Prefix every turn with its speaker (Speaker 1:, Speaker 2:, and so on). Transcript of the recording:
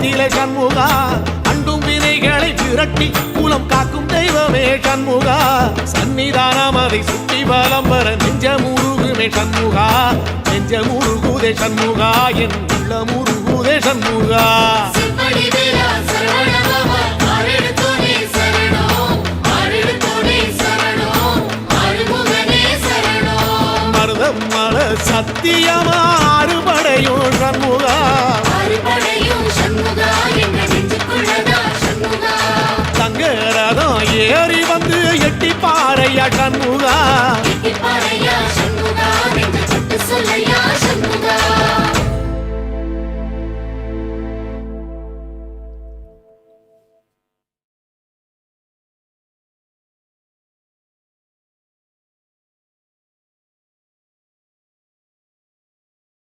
Speaker 1: கோலத்திலே சண்முகா அண்டும் வினைகளை விரட்டி குலம் காக்கும் தெய்வமே சண்முகா சன்னிதானம் அதை சுற்றி பலம் வர நெஞ்சமுருகுமே சண்முகா நெஞ்சமுருகுதே சண்முகா என் உள்ள முருகுதே சண்முகா மருதமல சத்தியமா அறுபடையும் சண்முகா தங்க ரதம் ஏறி வந்து எட்டி பாறையா சண்முகா